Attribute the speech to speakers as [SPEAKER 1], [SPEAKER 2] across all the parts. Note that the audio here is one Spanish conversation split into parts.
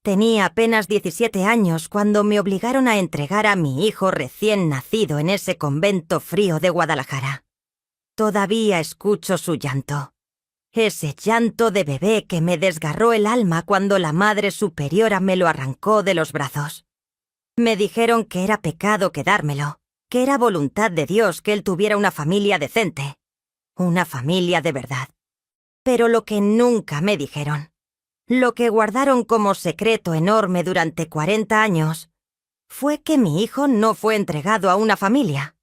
[SPEAKER 1] Tenía apenas 17 años cuando me obligaron a entregar a mi hijo recién nacido en ese convento frío de Guadalajara. Todavía escucho su llanto. Ese llanto de bebé que me desgarró el alma cuando la Madre Superiora me lo arrancó de los brazos. Me dijeron que era pecado quedármelo, que era voluntad de Dios que él tuviera una familia decente, una familia de verdad. Pero lo que nunca me dijeron, lo que guardaron como secreto enorme durante 40 años, fue que mi hijo no fue entregado a una familia.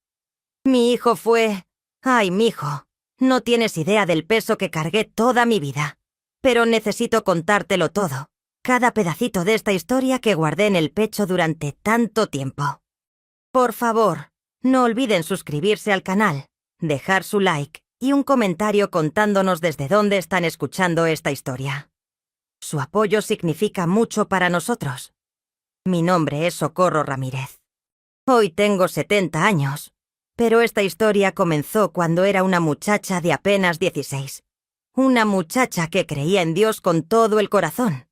[SPEAKER 1] Mi hijo fue... Ay, mijo, no tienes idea del peso que cargué toda mi vida. Pero necesito contártelo todo, cada pedacito de esta historia que guardé en el pecho durante tanto tiempo. Por favor, no olviden suscribirse al canal, dejar su like y un comentario contándonos desde dónde están escuchando esta historia. Su apoyo significa mucho para nosotros. Mi nombre es Socorro Ramírez. Hoy tengo 70 años, pero esta historia comenzó cuando era una muchacha de apenas 16. Una muchacha que creía en Dios con todo el corazón,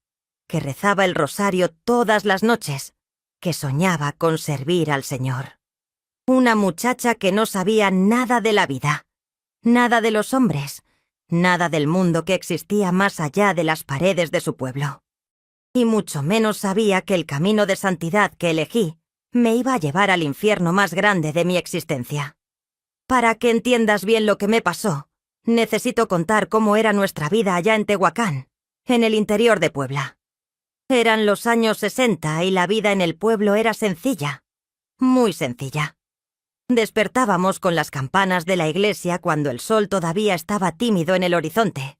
[SPEAKER 1] que rezaba el rosario todas las noches, que soñaba con servir al Señor. Una muchacha que no sabía nada de la vida, nada de los hombres, nada del mundo que existía más allá de las paredes de su pueblo. Y mucho menos sabía que el camino de santidad que elegí me iba a llevar al infierno más grande de mi existencia. Para que entiendas bien lo que me pasó, necesito contar cómo era nuestra vida allá en Tehuacán, en el interior de Puebla. Eran los años 60 y la vida en el pueblo era sencilla, muy sencilla. Despertábamos con las campanas de la iglesia cuando el sol todavía estaba tímido en el horizonte.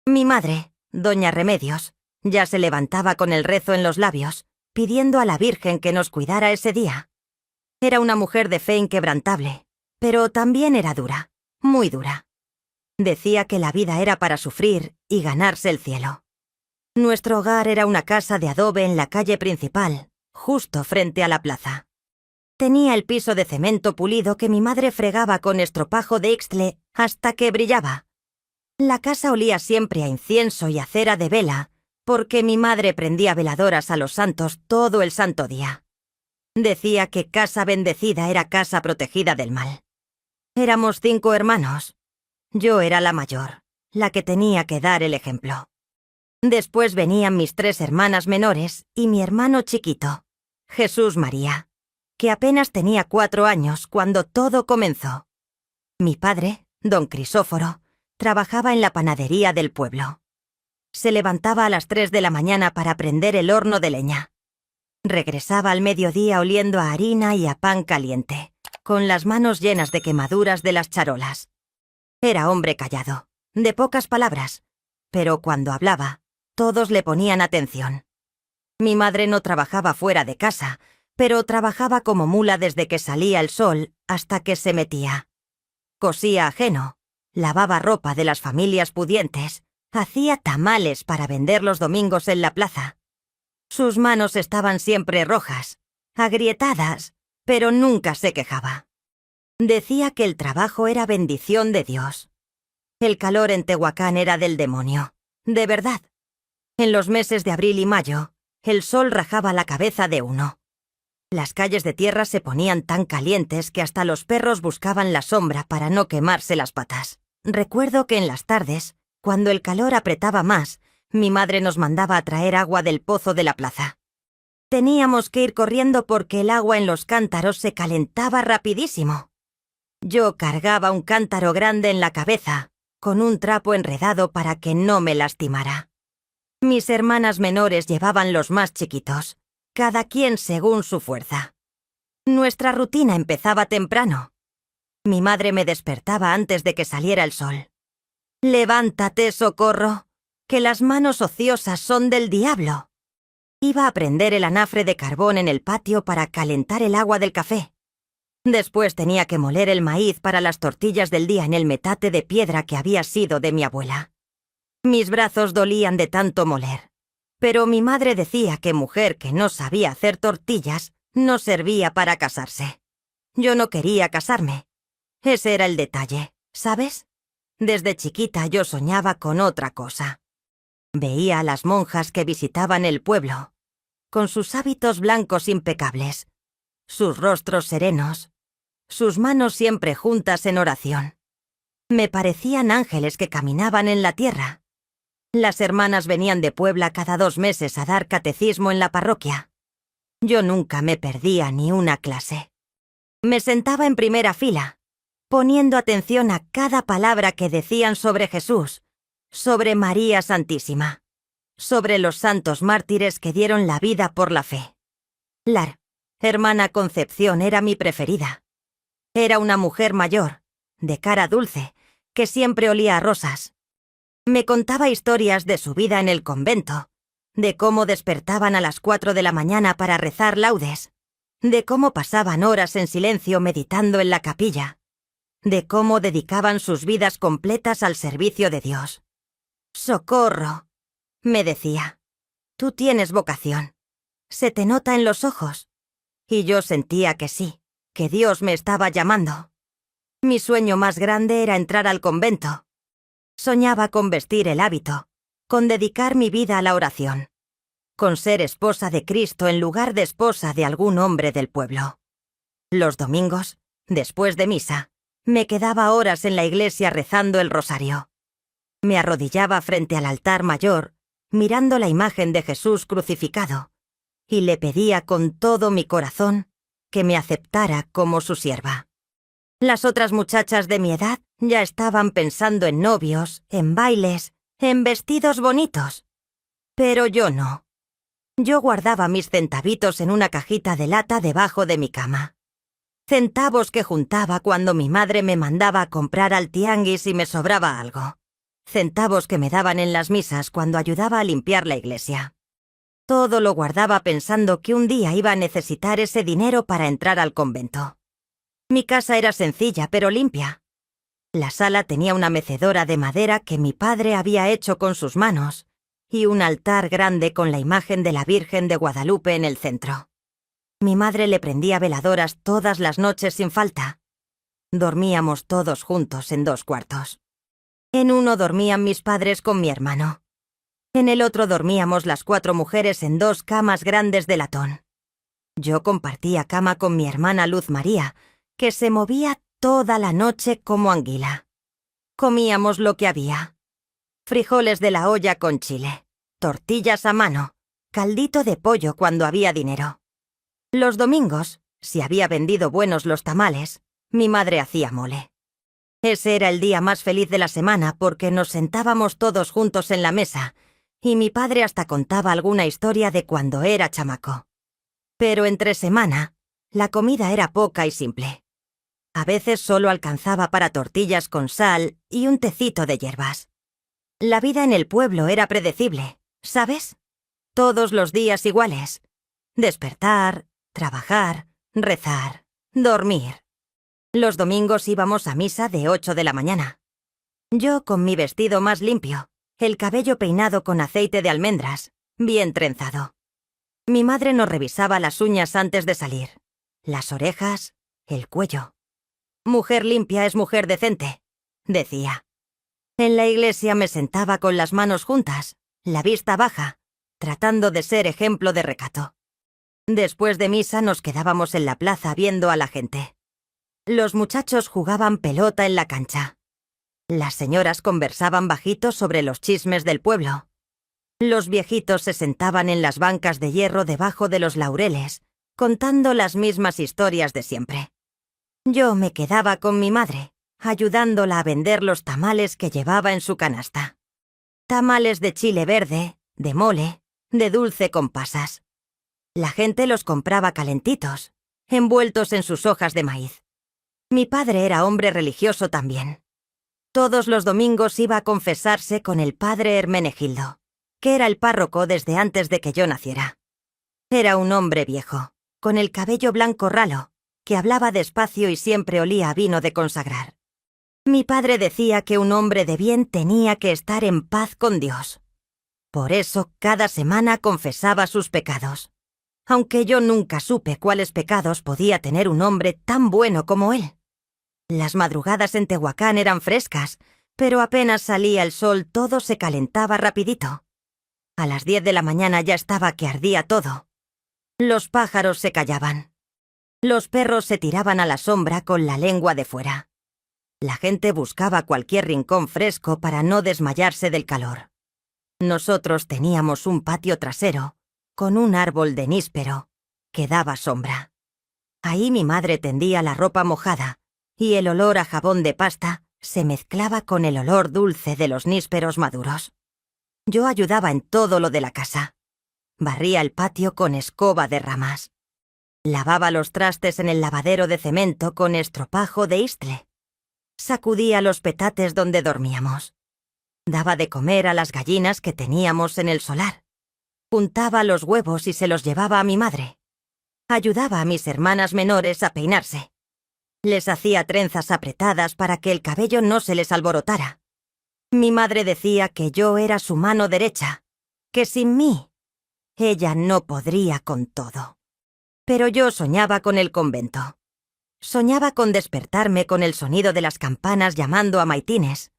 [SPEAKER 1] Mi madre, doña Remedios, ya se levantaba con el rezo en los labios, pidiendo a la Virgen que nos cuidara ese día. Era una mujer de fe inquebrantable, pero también era dura, muy dura. Decía que la vida era para sufrir y ganarse el cielo. Nuestro hogar era una casa de adobe en la calle principal, justo frente a la plaza. Tenía el piso de cemento pulido que mi madre fregaba con estropajo de ixtle hasta que brillaba. La casa olía siempre a incienso y a cera de vela, porque mi madre prendía veladoras a los santos todo el santo día. Decía que casa bendecida era casa protegida del mal. Éramos 5 hermanos. Yo era la mayor, la que tenía que dar el ejemplo. Después venían mis 3 hermanas menores y mi hermano chiquito, Jesús María, que apenas tenía 4 años cuando todo comenzó. Mi padre, don Crisóforo, trabajaba en la panadería del pueblo. Se levantaba a las 3 de la mañana para prender el horno de leña. Regresaba al mediodía oliendo a harina y a pan caliente, con las manos llenas de quemaduras de las charolas. Era hombre callado, de pocas palabras, pero cuando hablaba, todos le ponían atención. Mi madre no trabajaba fuera de casa, pero trabajaba como mula desde que salía el sol hasta que se metía. Cosía ajeno, lavaba ropa de las familias pudientes, hacía tamales para vender los domingos en la plaza. Sus manos estaban siempre rojas, agrietadas, pero nunca se quejaba. Decía que el trabajo era bendición de Dios. El calor en Tehuacán era del demonio, de verdad. En los meses de abril y mayo, el sol rajaba la cabeza de uno. Las calles de tierra se ponían tan calientes que hasta los perros buscaban la sombra para no quemarse las patas. Recuerdo que en las tardes, cuando el calor apretaba más, mi madre nos mandaba a traer agua del pozo de la plaza. Teníamos que ir corriendo porque el agua en los cántaros se calentaba rapidísimo. Yo cargaba un cántaro grande en la cabeza, con un trapo enredado para que no me lastimara. Mis hermanas menores llevaban los más chiquitos, cada quien según su fuerza. Nuestra rutina empezaba temprano. Mi madre me despertaba antes de que saliera el sol. «Levántate, Socorro, que las manos ociosas son del diablo». Iba a prender el anafre de carbón en el patio para calentar el agua del café. Después tenía que moler el maíz para las tortillas del día en el metate de piedra que había sido de mi abuela. Mis brazos dolían de tanto moler, pero mi madre decía que mujer que no sabía hacer tortillas no servía para casarse. Yo no quería casarme. Ese era el detalle, ¿sabes? Desde chiquita yo soñaba con otra cosa. Veía a las monjas que visitaban el pueblo, con sus hábitos blancos impecables, sus rostros serenos, sus manos siempre juntas en oración. Me parecían ángeles que caminaban en la tierra. Las hermanas venían de Puebla cada 2 meses a dar catecismo en la parroquia. Yo nunca me perdía ni una clase. Me sentaba en primera fila, poniendo atención a cada palabra que decían sobre Jesús, sobre María Santísima, sobre los santos mártires que dieron la vida por la fe. La hermana Concepción era mi preferida. Era una mujer mayor, de cara dulce, que siempre olía a rosas. Me contaba historias de su vida en el convento, de cómo despertaban a las 4 de la mañana para rezar laudes, de cómo pasaban horas en silencio meditando en la capilla, de cómo dedicaban sus vidas completas al servicio de Dios. «Socorro», me decía, «tú tienes vocación. Se te nota en los ojos». Y yo sentía que sí, que Dios me estaba llamando. Mi sueño más grande era entrar al convento. Soñaba con vestir el hábito, con dedicar mi vida a la oración, con ser esposa de Cristo en lugar de esposa de algún hombre del pueblo. Los domingos, después de misa, me quedaba horas en la iglesia rezando el rosario. Me arrodillaba frente al altar mayor, mirando la imagen de Jesús crucificado, y le pedía con todo mi corazón que me aceptara como su sierva. Las otras muchachas de mi edad ya estaban pensando en novios, en bailes, en vestidos bonitos. Pero yo no. Yo guardaba mis centavitos en una cajita de lata debajo de mi cama. Centavos que juntaba cuando mi madre me mandaba a comprar al tianguis y me sobraba algo. Centavos que me daban en las misas cuando ayudaba a limpiar la iglesia. Todo lo guardaba pensando que un día iba a necesitar ese dinero para entrar al convento. Mi casa era sencilla pero limpia. La sala tenía una mecedora de madera que mi padre había hecho con sus manos y un altar grande con la imagen de la Virgen de Guadalupe en el centro. Mi madre le prendía veladoras todas las noches sin falta. Dormíamos todos juntos en 2 cuartos. En uno dormían mis padres con mi hermano. En el otro dormíamos las 4 mujeres en 2 camas grandes de latón. Yo compartía cama con mi hermana Luz María, que se movía toda la noche como anguila. Comíamos lo que había. Frijoles de la olla con chile, tortillas a mano, caldito de pollo cuando había dinero. Los domingos, si había vendido buenos los tamales, mi madre hacía mole. Ese era el día más feliz de la semana porque nos sentábamos todos juntos en la mesa y mi padre hasta contaba alguna historia de cuando era chamaco. Pero entre semana, la comida era poca y simple. A veces solo alcanzaba para tortillas con sal y un tecito de hierbas. La vida en el pueblo era predecible, ¿sabes? Todos los días iguales. Despertar, trabajar, rezar, dormir. Los domingos íbamos a misa de 8 de la mañana. Yo con mi vestido más limpio, el cabello peinado con aceite de almendras, bien trenzado. Mi madre nos revisaba las uñas antes de salir, las orejas, el cuello. Mujer limpia es mujer decente, decía. En la iglesia me sentaba con las manos juntas, la vista baja, tratando de ser ejemplo de recato. Después de misa nos quedábamos en la plaza viendo a la gente. Los muchachos jugaban pelota en la cancha. Las señoras conversaban bajito sobre los chismes del pueblo. Los viejitos se sentaban en las bancas de hierro debajo de los laureles, contando las mismas historias de siempre. Yo me quedaba con mi madre, ayudándola a vender los tamales que llevaba en su canasta. Tamales de chile verde, de mole, de dulce con pasas. La gente los compraba calentitos, envueltos en sus hojas de maíz. Mi padre era hombre religioso también. Todos los domingos iba a confesarse con el padre Hermenegildo, que era el párroco desde antes de que yo naciera. Era un hombre viejo, con el cabello blanco ralo, que hablaba despacio y siempre olía a vino de consagrar. Mi padre decía que un hombre de bien tenía que estar en paz con Dios. Por eso cada semana confesaba sus pecados, aunque yo nunca supe cuáles pecados podía tener un hombre tan bueno como él. Las madrugadas en Tehuacán eran frescas, pero apenas salía el sol todo se calentaba rapidito. A las 10 de la mañana ya estaba que ardía todo, Los pájaros se callaban. Los perros se tiraban a la sombra con la lengua de fuera. La gente buscaba cualquier rincón fresco para no desmayarse del calor. Nosotros teníamos un patio trasero, con un árbol de níspero, que daba sombra. Ahí mi madre tendía la ropa mojada, y el olor a jabón de pasta se mezclaba con el olor dulce de los nísperos maduros. Yo ayudaba en todo lo de la casa. Barría el patio con escoba de ramas. Lavaba los trastes en el lavadero de cemento con estropajo de istle. Sacudía los petates donde dormíamos. Daba de comer a las gallinas que teníamos en el solar. Juntaba los huevos y se los llevaba a mi madre. Ayudaba a mis hermanas menores a peinarse. Les hacía trenzas apretadas para que el cabello no se les alborotara. Mi madre decía que yo era su mano derecha, que sin mí, ella no podría con todo. Pero yo soñaba con el convento. Soñaba con despertarme con el sonido de las campanas llamando a maitines.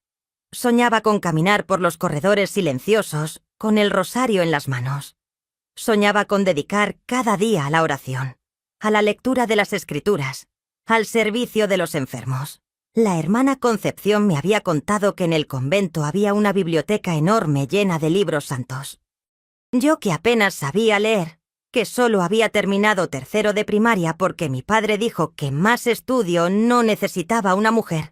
[SPEAKER 1] Soñaba con caminar por los corredores silenciosos, con el rosario en las manos. Soñaba con dedicar cada día a la oración, a la lectura de las Escrituras, al servicio de los enfermos. La hermana Concepción me había contado que en el convento había una biblioteca enorme llena de libros santos. Yo, que apenas sabía leer, que solo había terminado tercero de primaria porque mi padre dijo que más estudio no necesitaba una mujer,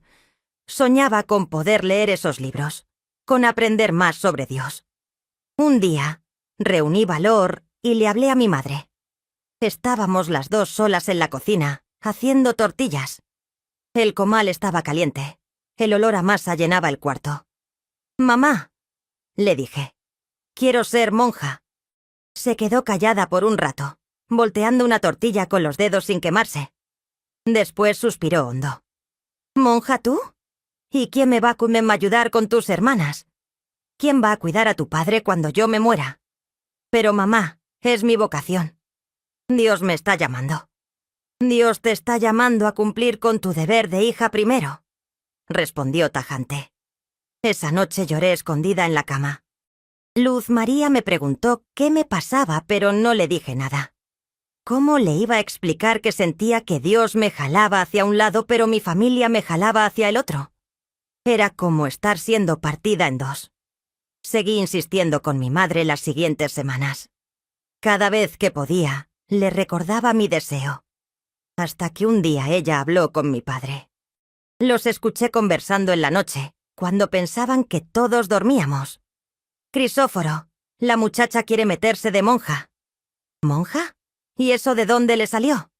[SPEAKER 1] soñaba con poder leer esos libros, con aprender más sobre Dios. Un día, reuní valor y le hablé a mi madre. Estábamos las dos solas en la cocina, haciendo tortillas. El comal estaba caliente. El olor a masa llenaba el cuarto. «Mamá», le dije, «quiero ser monja». Se quedó callada por un rato, volteando una tortilla con los dedos sin quemarse. Después suspiró hondo. «¿Monja tú? ¿Y quién me va a ayudar con tus hermanas? ¿Quién va a cuidar a tu padre cuando yo me muera? Pero mamá, es mi vocación. Dios me está llamando. Dios te está llamando a cumplir con tu deber de hija primero», respondió tajante. Esa noche lloré escondida en la cama. Luz María me preguntó qué me pasaba, pero no le dije nada. ¿Cómo le iba a explicar que sentía que Dios me jalaba hacia un lado, pero mi familia me jalaba hacia el otro? Era como estar siendo partida en dos. Seguí insistiendo con mi madre las siguientes semanas. Cada vez que podía, le recordaba mi deseo. Hasta que un día ella habló con mi padre. Los escuché conversando en la noche, cuando pensaban que todos dormíamos. «Crisóforo, la muchacha quiere meterse de monja». «¿Monja? ¿Y eso de dónde le salió?»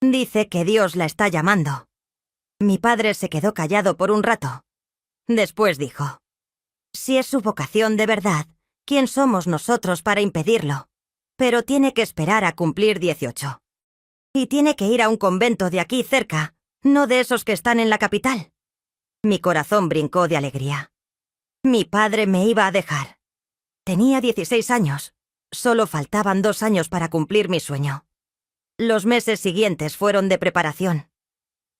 [SPEAKER 1] «Dice que Dios la está llamando». Mi padre se quedó callado por un rato. Después dijo: «Si es su vocación de verdad, ¿quién somos nosotros para impedirlo? Pero tiene que esperar a cumplir 18. Y tiene que ir a un convento de aquí cerca, no de esos que están en la capital». Mi corazón brincó de alegría. Mi padre me iba a dejar. Tenía 16 años. Solo faltaban 2 años para cumplir mi sueño. Los meses siguientes fueron de preparación.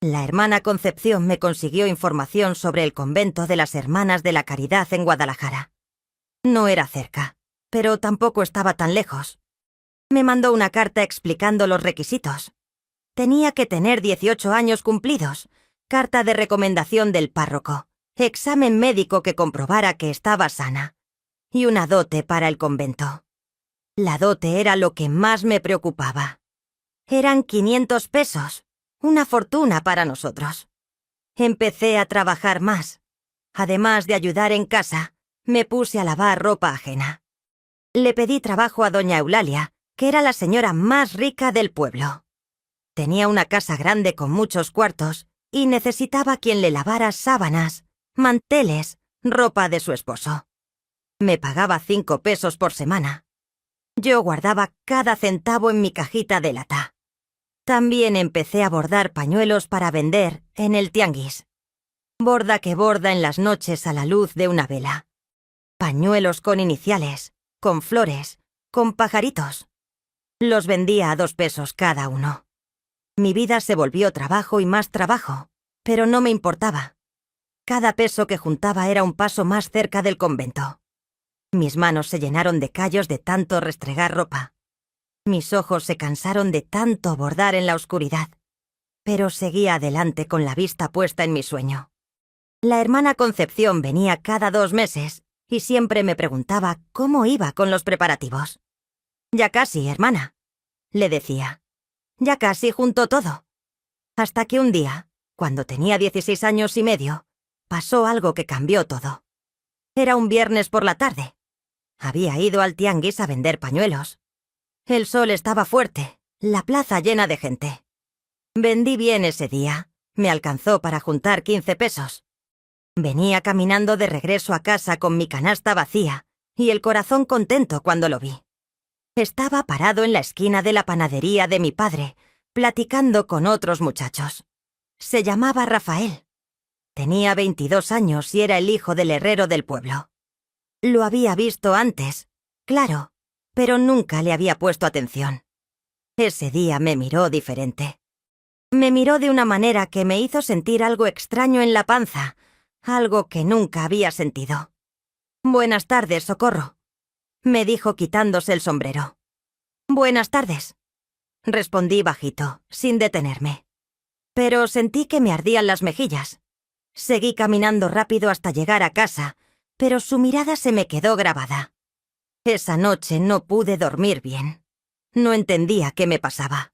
[SPEAKER 1] La hermana Concepción me consiguió información sobre el convento de las Hermanas de la Caridad en Guadalajara. No era cerca, pero tampoco estaba tan lejos. Me mandó una carta explicando los requisitos. Tenía que tener 18 años cumplidos, carta de recomendación del párroco, examen médico que comprobara que estaba sana, y una dote para el convento. La dote era lo que más me preocupaba. Eran 500 pesos, una fortuna para nosotros. Empecé a trabajar más. Además de ayudar en casa, me puse a lavar ropa ajena. Le pedí trabajo a doña Eulalia, que era la señora más rica del pueblo. Tenía una casa grande con muchos cuartos y necesitaba quien le lavara sábanas, manteles, ropa de su esposo. Me pagaba 5 pesos por semana. Yo guardaba cada centavo en mi cajita de lata. También empecé a bordar pañuelos para vender en el tianguis. Borda que borda en las noches a la luz de una vela. Pañuelos con iniciales, con flores, con pajaritos. Los vendía a 2 pesos cada uno. Mi vida se volvió trabajo y más trabajo, pero no me importaba. Cada peso que juntaba era un paso más cerca del convento. Mis manos se llenaron de callos de tanto restregar ropa. Mis ojos se cansaron de tanto bordar en la oscuridad, pero seguía adelante con la vista puesta en mi sueño. La hermana Concepción venía cada 2 meses y siempre me preguntaba cómo iba con los preparativos. «Ya casi, hermana», le decía. «Ya casi junto todo». Hasta que un día, cuando tenía 16 años y medio, pasó algo que cambió todo. Era un viernes por la tarde. Había ido al tianguis a vender pañuelos. El sol estaba fuerte, la plaza llena de gente. Vendí bien ese día. Me alcanzó para juntar 15 pesos. Venía caminando de regreso a casa con mi canasta vacía y el corazón contento cuando lo vi. Estaba parado en la esquina de la panadería de mi padre, platicando con otros muchachos. Se llamaba Rafael. Tenía 22 años y era el hijo del herrero del pueblo. Lo había visto antes, claro, pero nunca le había puesto atención. Ese día me miró diferente. Me miró de una manera que me hizo sentir algo extraño en la panza, algo que nunca había sentido. «Buenas tardes, Socorro», me dijo quitándose el sombrero. «Buenas tardes», respondí bajito, sin detenerme. Pero sentí que me ardían las mejillas. Seguí caminando rápido hasta llegar a casa, pero su mirada se me quedó grabada. Esa noche no pude dormir bien. No entendía qué me pasaba.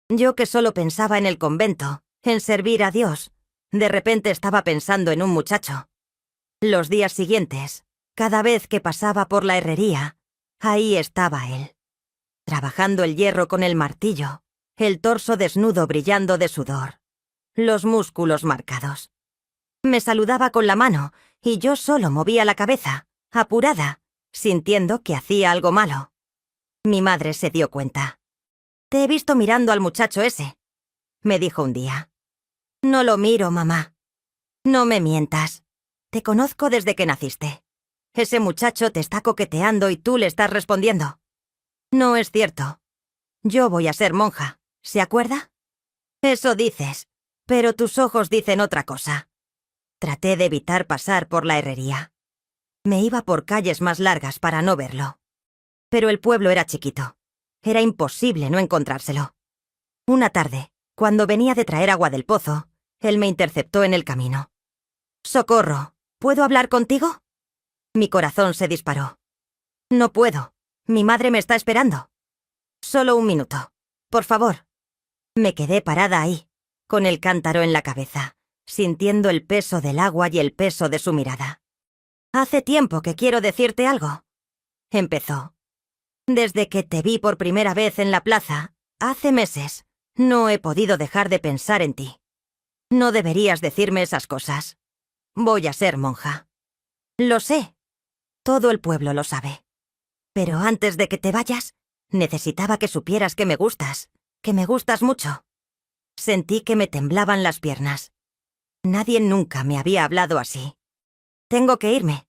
[SPEAKER 1] Yo que solo pensaba en el convento, en servir a Dios, de repente estaba pensando en un muchacho. Los días siguientes, cada vez que pasaba por la herrería, ahí estaba él, trabajando el hierro con el martillo, el torso desnudo brillando de sudor, los músculos marcados. Me saludaba con la mano y yo solo movía la cabeza, apurada, sintiendo que hacía algo malo. Mi madre se dio cuenta. «Te he visto mirando al muchacho ese», me dijo un día. «No lo miro, mamá». «No me mientas. Te conozco desde que naciste. Ese muchacho te está coqueteando y tú le estás respondiendo». «No es cierto. Yo voy a ser monja, ¿se acuerda?» «Eso dices, pero tus ojos dicen otra cosa». Traté de evitar pasar por la herrería. Me iba por calles más largas para no verlo. Pero el pueblo era chiquito. Era imposible no encontrárselo. Una tarde, cuando venía de traer agua del pozo, él me interceptó en el camino. «Socorro, ¿puedo hablar contigo?» Mi corazón se disparó. «No puedo. Mi madre me está esperando». «Solo un minuto. Por favor». Me quedé parada ahí, con el cántaro en la cabeza, sintiendo el peso del agua y el peso de su mirada. «Hace tiempo que quiero decirte algo», empezó. «Desde que te vi por primera vez en la plaza, hace meses, no he podido dejar de pensar en ti. No deberías decirme esas cosas. Voy a ser monja». «Lo sé. Todo el pueblo lo sabe. Pero antes de que te vayas, necesitaba que supieras que me gustas mucho». Sentí que me temblaban las piernas. Nadie nunca me había hablado así. «Tengo que irme»,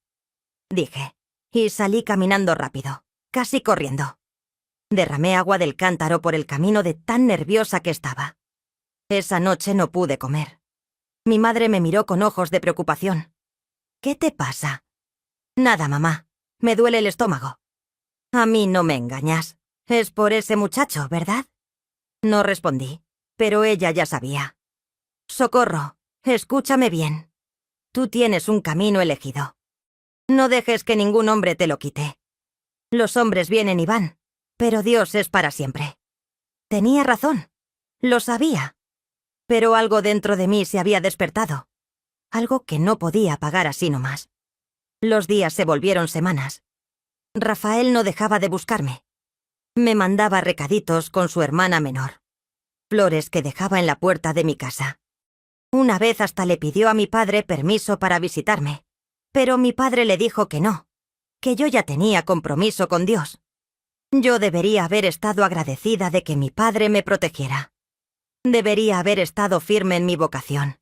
[SPEAKER 1] dije, y salí caminando rápido, casi corriendo. Derramé agua del cántaro por el camino de tan nerviosa que estaba. Esa noche no pude comer. Mi madre me miró con ojos de preocupación. «¿Qué te pasa?» «Nada, mamá. Me duele el estómago». «A mí no me engañas. Es por ese muchacho, ¿verdad?» No respondí, pero ella ya sabía. «Socorro, escúchame bien. Tú tienes un camino elegido. No dejes que ningún hombre te lo quite. Los hombres vienen y van, pero Dios es para siempre». Tenía razón. Lo sabía. Pero algo dentro de mí se había despertado. Algo que no podía apagar así nomás. Los días se volvieron semanas. Rafael no dejaba de buscarme. Me mandaba recaditos con su hermana menor. Flores que dejaba en la puerta de mi casa. Una vez hasta le pidió a mi padre permiso para visitarme, pero mi padre le dijo que no, que yo ya tenía compromiso con Dios. Yo debería haber estado agradecida de que mi padre me protegiera. Debería haber estado firme en mi vocación.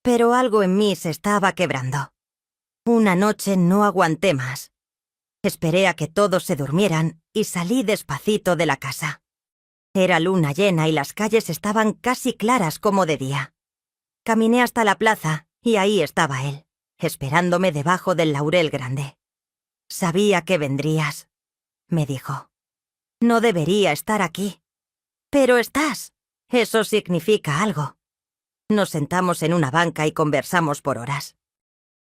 [SPEAKER 1] Pero algo en mí se estaba quebrando. Una noche no aguanté más. Esperé a que todos se durmieran y salí despacito de la casa. Era luna llena y las calles estaban casi claras como de día. Caminé hasta la plaza y ahí estaba él, esperándome debajo del laurel grande. «Sabía que vendrías», me dijo. No debería estar aquí. Pero estás. Eso significa algo. Nos sentamos en una banca y conversamos por horas.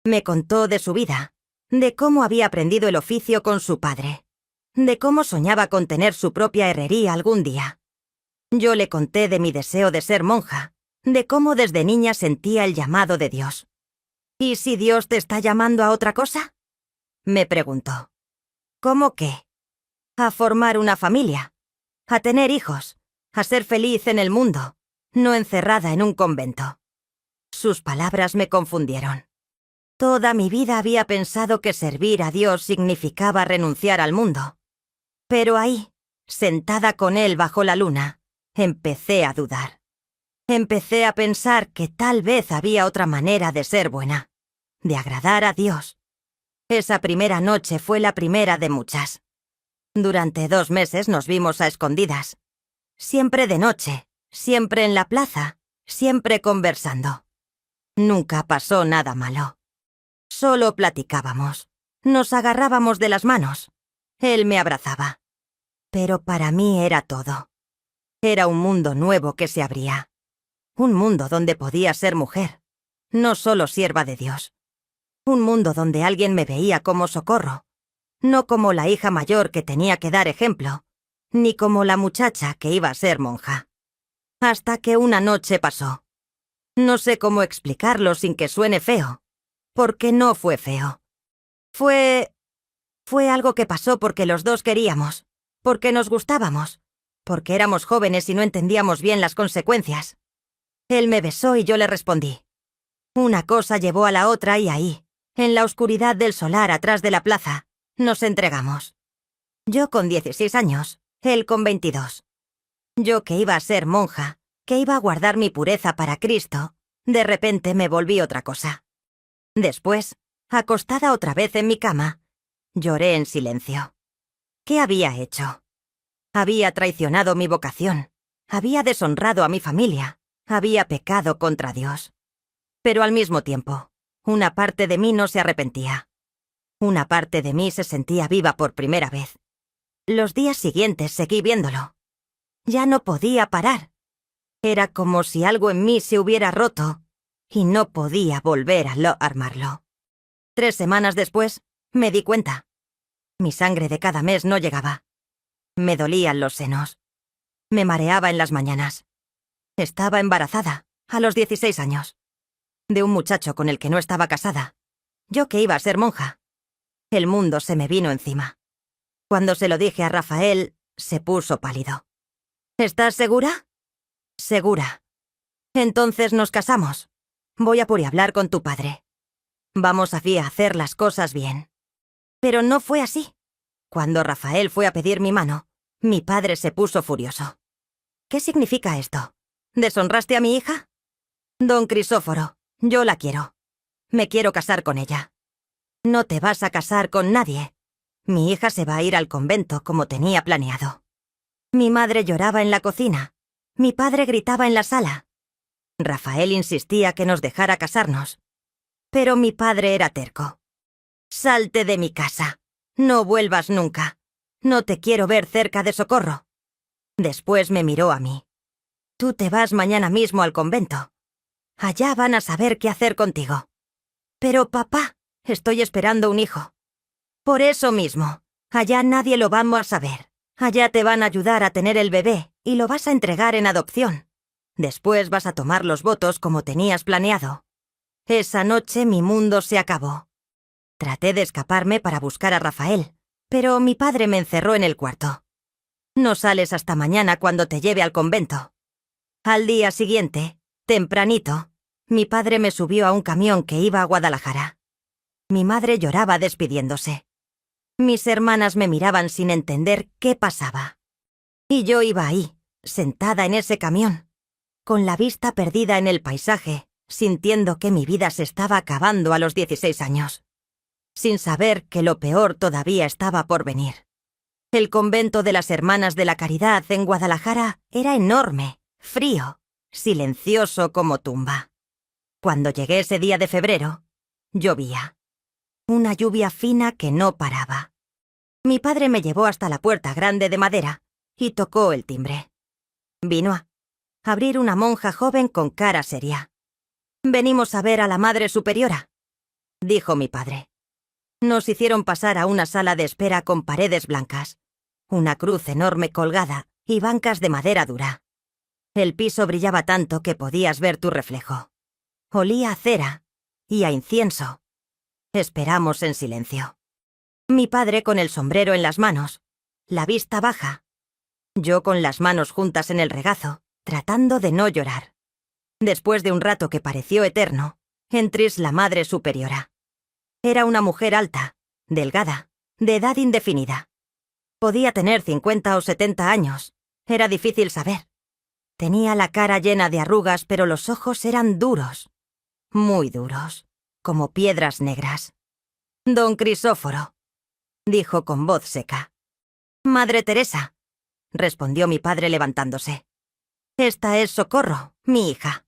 [SPEAKER 1] Me contó de su vida, de cómo había aprendido el oficio con su padre, de cómo soñaba con tener su propia herrería algún día. Yo le conté de mi deseo de ser monja, de cómo desde niña sentía el llamado de Dios. ¿Y si Dios te está llamando a otra cosa?, me preguntó. ¿Cómo qué? A formar una familia, a tener hijos, a ser feliz en el mundo, no encerrada en un convento. Sus palabras me confundieron. Toda mi vida había pensado que servir a Dios significaba renunciar al mundo. Pero ahí, sentada con él bajo la luna, empecé a dudar. Empecé a pensar que tal vez había otra manera de ser buena, de agradar a Dios. Esa primera noche fue la primera de muchas. Durante 2 meses nos vimos a escondidas. Siempre de noche, siempre en la plaza, siempre conversando. Nunca pasó nada malo. Solo platicábamos. Nos agarrábamos de las manos. Él me abrazaba. Pero para mí era todo. Era un mundo nuevo que se abría. Un mundo donde podía ser mujer, no solo sierva de Dios. Un mundo donde alguien me veía como socorro, no como la hija mayor que tenía que dar ejemplo, ni como la muchacha que iba a ser monja. Hasta que una noche pasó. No sé cómo explicarlo sin que suene feo, porque no fue feo. Fue algo que pasó porque los dos queríamos, porque nos gustábamos, porque éramos jóvenes y no entendíamos bien las consecuencias. Él me besó y yo le respondí. Una cosa llevó a la otra y ahí, en la oscuridad del solar atrás de la plaza, nos entregamos. Yo con 16 años, él con 22. Yo que iba a ser monja, que iba a guardar mi pureza para Cristo, de repente me volví otra cosa. Después, acostada otra vez en mi cama, lloré en silencio. ¿Qué había hecho? Había traicionado mi vocación, había deshonrado a mi familia, había pecado contra Dios. Pero al mismo tiempo, una parte de mí no se arrepentía. Una parte de mí se sentía viva por primera vez. Los días siguientes seguí viéndolo. Ya no podía parar. Era como si algo en mí se hubiera roto y no podía volver a armarlo. 3 semanas después, me di cuenta. Mi sangre de cada mes no llegaba. Me dolían los senos. Me mareaba en las mañanas. Estaba embarazada, a los 16 años. De un muchacho con el que no estaba casada. Yo que iba a ser monja. El mundo se me vino encima. Cuando se lo dije a Rafael, se puso pálido. ¿Estás segura? Segura. Entonces nos casamos. Voy a hablar con tu padre. Vamos a hacer las cosas bien. Pero no fue así. Cuando Rafael fue a pedir mi mano, mi padre se puso furioso. ¿Qué significa esto? ¿Deshonraste a mi hija? Don Crisóforo, yo la quiero. Me quiero casar con ella. No te vas a casar con nadie. Mi hija se va a ir al convento como tenía planeado. Mi madre lloraba en la cocina. Mi padre gritaba en la sala. Rafael insistía que nos dejara casarnos. Pero mi padre era terco. Salte de mi casa. No vuelvas nunca. No te quiero ver cerca de Socorro. Después me miró a mí. Tú te vas mañana mismo al convento. Allá van a saber qué hacer contigo. Pero papá, estoy esperando un hijo. Por eso mismo, allá nadie lo vamos a saber. Allá te van a ayudar a tener el bebé y lo vas a entregar en adopción. Después vas a tomar los votos como tenías planeado. Esa noche mi mundo se acabó. Traté de escaparme para buscar a Rafael, pero mi padre me encerró en el cuarto. No sales hasta mañana cuando te lleve al convento. Al día siguiente, tempranito, mi padre me subió a un camión que iba a Guadalajara. Mi madre lloraba despidiéndose. Mis hermanas me miraban sin entender qué pasaba. Y yo iba ahí, sentada en ese camión, con la vista perdida en el paisaje, sintiendo que mi vida se estaba acabando a los 16 años. Sin saber que lo peor todavía estaba por venir. El convento de las Hermanas de la Caridad en Guadalajara era enorme, frío, silencioso como tumba. Cuando llegué ese día de febrero, llovía. Una lluvia fina que no paraba. Mi padre me llevó hasta la puerta grande de madera, y tocó el timbre. Vino a abrir una monja joven con cara seria. «Venimos a ver a la Madre Superiora», dijo mi padre. Nos hicieron pasar a una sala de espera con paredes blancas, una cruz enorme colgada y bancas de madera dura. El piso brillaba tanto que podías ver tu reflejo. Olía a cera y a incienso. Esperamos en silencio. Mi padre con el sombrero en las manos, la vista baja. Yo con las manos juntas en el regazo, tratando de no llorar. Después de un rato que pareció eterno, entris la Madre Superiora. Era una mujer alta, delgada, de edad indefinida. Podía tener 50 o 70 años. Era difícil saber. Tenía la cara llena de arrugas, pero los ojos eran duros. Muy duros, como piedras negras. «Don Crisóforo», dijo con voz seca. «Madre Teresa», respondió mi padre levantándose. «Esta es Socorro, mi hija».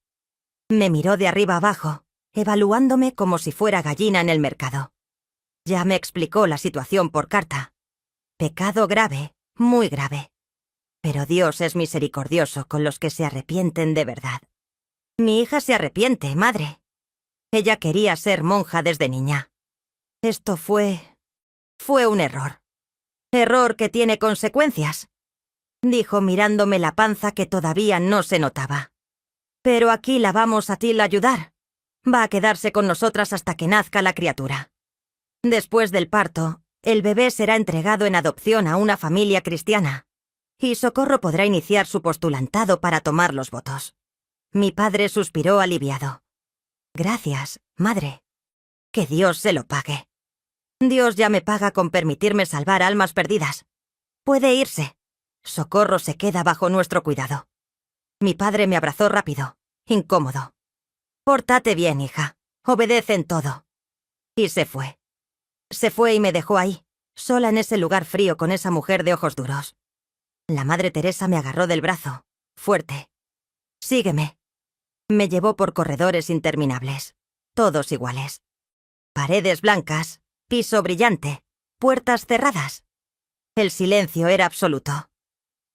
[SPEAKER 1] Me miró de arriba abajo, evaluándome como si fuera gallina en el mercado. Ya me explicó la situación por carta. Pecado grave, muy grave. Pero Dios es misericordioso con los que se arrepienten de verdad. Mi hija se arrepiente, madre. Ella quería ser monja desde niña. Esto fue un error. Error que tiene consecuencias, dijo mirándome la panza que todavía no se notaba. Pero aquí la vamos a Til a ayudar. Va a quedarse con nosotras hasta que nazca la criatura. Después del parto, el bebé será entregado en adopción a una familia cristiana, y Socorro podrá iniciar su postulantado para tomar los votos. Mi padre suspiró aliviado. Gracias, madre. Que Dios se lo pague. Dios ya me paga con permitirme salvar almas perdidas. Puede irse. Socorro se queda bajo nuestro cuidado. Mi padre me abrazó rápido, incómodo. Pórtate bien, hija. Obedece en todo. Y se fue. Se fue y me dejó ahí, sola en ese lugar frío con esa mujer de ojos duros. La Madre Teresa me agarró del brazo, fuerte. «Sígueme». Me llevó por corredores interminables, todos iguales. Paredes blancas, piso brillante, puertas cerradas. El silencio era absoluto.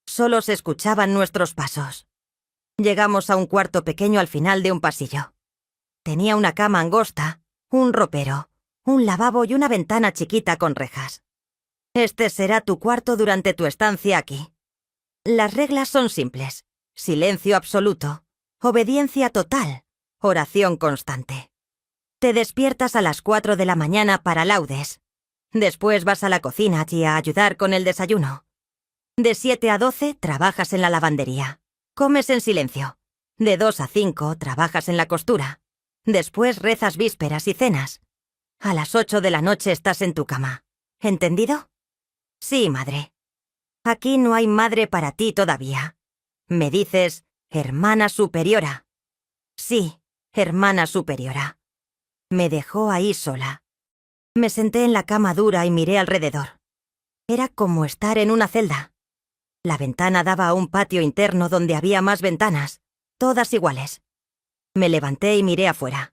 [SPEAKER 1] Solo se escuchaban nuestros pasos. Llegamos a un cuarto pequeño al final de un pasillo. Tenía una cama angosta, un ropero, un lavabo y una ventana chiquita con rejas. «Este será tu cuarto durante tu estancia aquí. Las reglas son simples. Silencio absoluto, obediencia total, oración constante. Te despiertas a las 4 de la mañana para laudes. Después vas a la cocina y a ayudar con el desayuno. De 7 a 12 trabajas en la lavandería. Comes en silencio. De 2 a 5 trabajas en la costura. Después rezas vísperas y cenas. A las 8 de la noche estás en tu cama. ¿Entendido? Sí, madre. Aquí no hay madre para ti todavía. Me dices, hermana superiora. Sí, hermana superiora. Me dejó ahí sola. Me senté en la cama dura y miré alrededor. Era como estar en una celda. La ventana daba a un patio interno donde había más ventanas, todas iguales. Me levanté y miré afuera.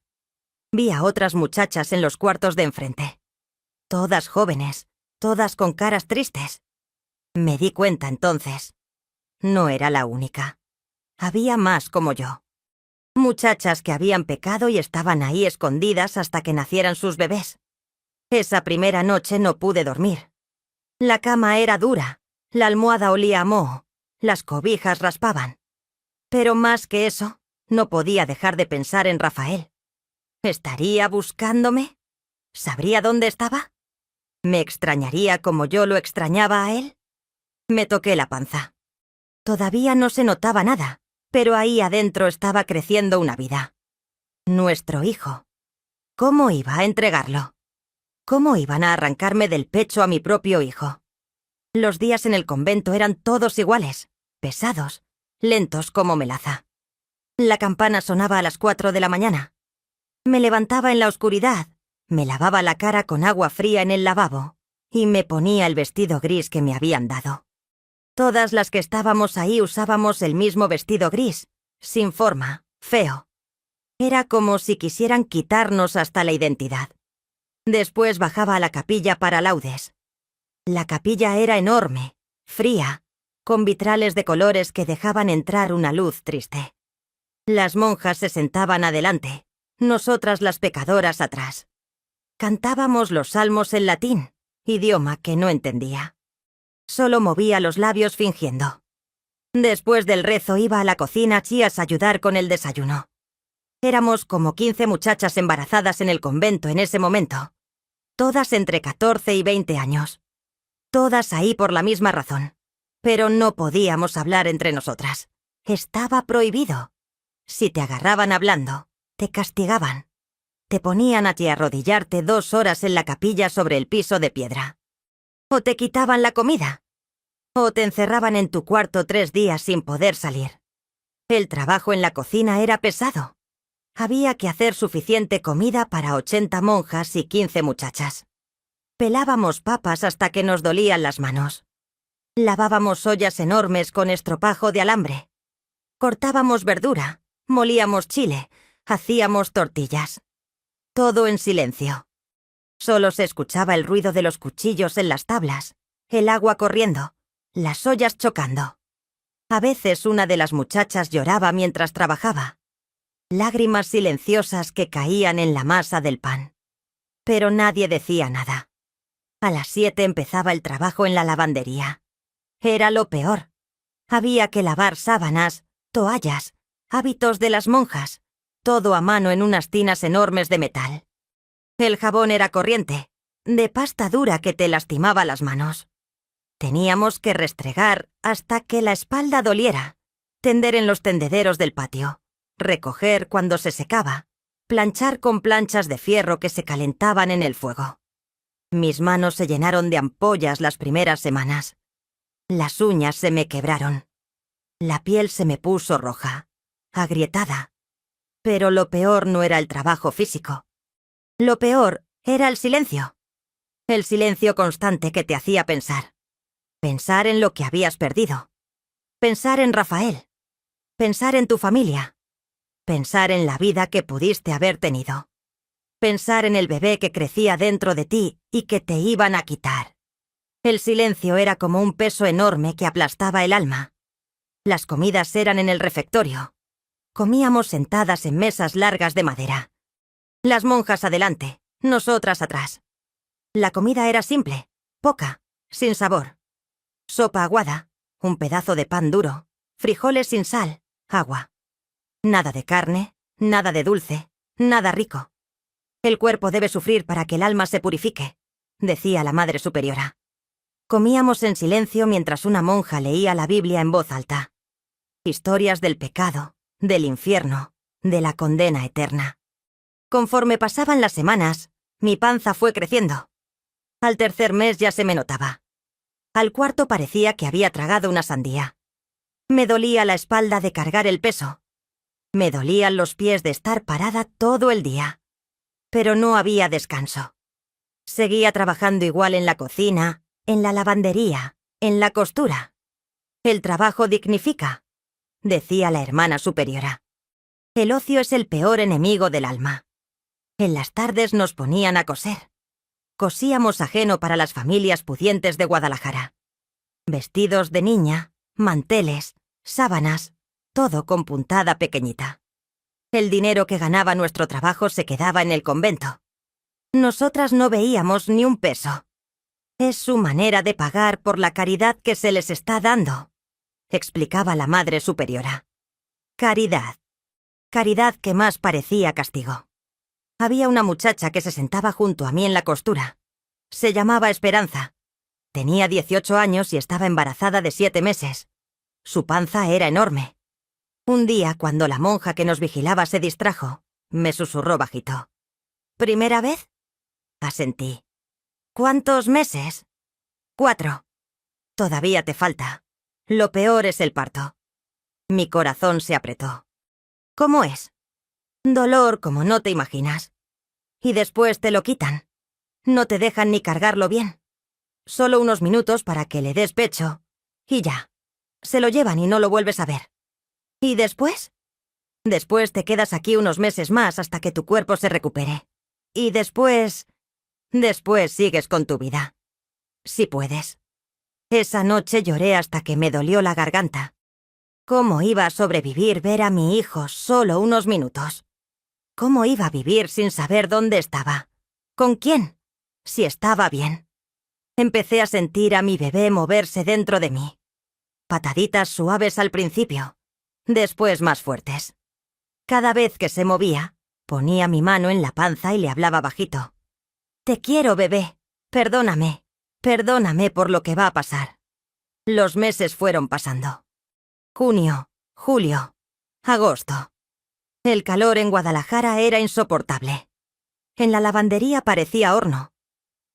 [SPEAKER 1] Vi a otras muchachas en los cuartos de enfrente. Todas jóvenes, todas con caras tristes. Me di cuenta entonces. No era la única. Había más como yo. Muchachas que habían pecado y estaban ahí escondidas hasta que nacieran sus bebés. Esa primera noche no pude dormir. La cama era dura, la almohada olía a moho, las cobijas raspaban. Pero más que eso, no podía dejar de pensar en Rafael. ¿Estaría buscándome? ¿Sabría dónde estaba? ¿Me extrañaría como yo lo extrañaba a él? Me toqué la panza. Todavía no se notaba nada, pero ahí adentro estaba creciendo una vida. Nuestro hijo. ¿Cómo iba a entregarlo? ¿Cómo iban a arrancarme del pecho a mi propio hijo? Los días en el convento eran todos iguales, pesados, lentos como melaza. La campana sonaba a las 4 de la mañana. Me levantaba en la oscuridad, me lavaba la cara con agua fría en el lavabo y me ponía el vestido gris que me habían dado. Todas las que estábamos ahí usábamos el mismo vestido gris, sin forma, feo. Era como si quisieran quitarnos hasta la identidad. Después bajaba a la capilla para laudes. La capilla era enorme, fría, con vitrales de colores que dejaban entrar una luz triste. Las monjas se sentaban adelante, nosotras las pecadoras atrás. Cantábamos los salmos en latín, idioma que no entendía. Solo movía los labios fingiendo. Después del rezo iba a la cocina Chías a ayudar con el desayuno. Éramos como 15 muchachas embarazadas en el convento en ese momento. Todas entre 14 y 20 años. Todas ahí por la misma razón. Pero no podíamos hablar entre nosotras. Estaba prohibido. Si te agarraban hablando, te castigaban. Te ponían a ti a arrodillarte 2 horas en la capilla sobre el piso de piedra. O te quitaban la comida. O te encerraban en tu cuarto 3 días sin poder salir. El trabajo en la cocina era pesado. Había que hacer suficiente comida para 80 monjas y 15 muchachas. Pelábamos papas hasta que nos dolían las manos. Lavábamos ollas enormes con estropajo de alambre. Cortábamos verdura, molíamos chile, hacíamos tortillas. Todo en silencio. Solo se escuchaba el ruido de los cuchillos en las tablas, el agua corriendo, las ollas chocando. A veces una de las muchachas lloraba mientras trabajaba. Lágrimas silenciosas que caían en la masa del pan. Pero nadie decía nada. A las 7 empezaba el trabajo en la lavandería. Era lo peor. Había que lavar sábanas, toallas, hábitos de las monjas, todo a mano en unas tinas enormes de metal. El jabón era corriente, de pasta dura que te lastimaba las manos. Teníamos que restregar hasta que la espalda doliera, tender en los tendederos del patio, recoger cuando se secaba, planchar con planchas de fierro que se calentaban en el fuego. Mis manos se llenaron de ampollas las primeras semanas. Las uñas se me quebraron. La piel se me puso roja, agrietada. Pero lo peor no era el trabajo físico. Lo peor era el silencio. El silencio constante que te hacía pensar. Pensar en lo que habías perdido. Pensar en Rafael. Pensar en tu familia. Pensar en la vida que pudiste haber tenido. Pensar en el bebé que crecía dentro de ti y que te iban a quitar. El silencio era como un peso enorme que aplastaba el alma. Las comidas eran en el refectorio. Comíamos sentadas en mesas largas de madera. Las monjas adelante, nosotras atrás. La comida era simple, poca, sin sabor. Sopa aguada, un pedazo de pan duro, frijoles sin sal, agua. Nada de carne, nada de dulce, nada rico. El cuerpo debe sufrir para que el alma se purifique, decía la Madre Superiora. Comíamos en silencio mientras una monja leía la Biblia en voz alta. Historias del pecado, del infierno, de la condena eterna. Conforme pasaban las semanas, mi panza fue creciendo. Al 3er mes ya se me notaba. Al 4º parecía que había tragado una sandía. Me dolía la espalda de cargar el peso. Me dolían los pies de estar parada todo el día. Pero no había descanso. Seguía trabajando igual en la cocina, en la lavandería, en la costura. El trabajo dignifica, decía la hermana superiora. El ocio es el peor enemigo del alma. En las tardes nos ponían a coser. Cosíamos ajeno para las familias pudientes de Guadalajara. Vestidos de niña, manteles, sábanas, todo con puntada pequeñita. El dinero que ganaba nuestro trabajo se quedaba en el convento. Nosotras no veíamos ni un peso. Es su manera de pagar por la caridad que se les está dando, explicaba la Madre Superiora. Caridad. Caridad que más parecía castigo. Había una muchacha que se sentaba junto a mí en la costura. Se llamaba Esperanza. Tenía 18 años y estaba embarazada de 7 meses. Su panza era enorme. Un día, cuando la monja que nos vigilaba se distrajo, me susurró bajito. ¿Primera vez? Asentí. ¿Cuántos meses? 4. Todavía te falta. Lo peor es el parto. Mi corazón se apretó. ¿Cómo es? Dolor como no te imaginas. Y después te lo quitan. No te dejan ni cargarlo bien. Solo unos minutos para que le des pecho. Y ya. Se lo llevan y no lo vuelves a ver. ¿Y después? Después te quedas aquí unos meses más hasta que tu cuerpo se recupere. Y después sigues con tu vida. Si puedes. Esa noche lloré hasta que me dolió la garganta. ¿Cómo iba a sobrevivir ver a mi hijo solo unos minutos? ¿Cómo iba a vivir sin saber dónde estaba? ¿Con quién? Si estaba bien. Empecé a sentir a mi bebé moverse dentro de mí. Pataditas suaves al principio, después más fuertes. Cada vez que se movía, ponía mi mano en la panza y le hablaba bajito. «Te quiero, bebé. Perdóname. Perdóname por lo que va a pasar». Los meses fueron pasando. Junio, julio, agosto. El calor en Guadalajara era insoportable. En la lavandería parecía horno.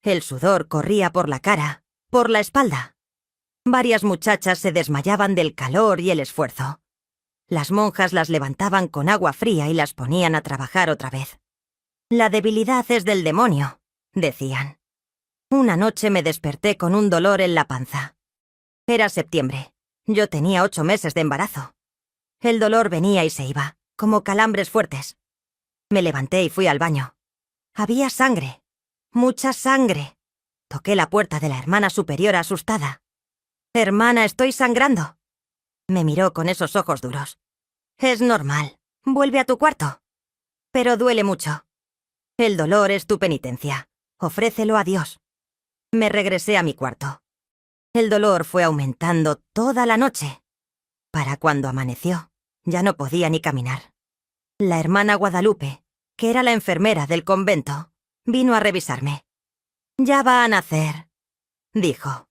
[SPEAKER 1] El sudor corría por la cara, por la espalda. Varias muchachas se desmayaban del calor y el esfuerzo. Las monjas las levantaban con agua fría y las ponían a trabajar otra vez. «La debilidad es del demonio», decían. Una noche me desperté con un dolor en la panza. Era septiembre. Yo tenía 8 meses de embarazo. El dolor venía y se iba, como calambres fuertes. Me levanté y fui al baño. Había sangre. Mucha sangre. Toqué la puerta de la hermana superiora asustada. «Hermana, estoy sangrando». Me miró con esos ojos duros. «Es normal. Vuelve a tu cuarto». «Pero duele mucho». «El dolor es tu penitencia. Ofrécelo a Dios». Me regresé a mi cuarto. El dolor fue aumentando toda la noche. Para cuando amaneció, ya no podía ni caminar. La hermana Guadalupe, que era la enfermera del convento, vino a revisarme. «Ya va a nacer», dijo.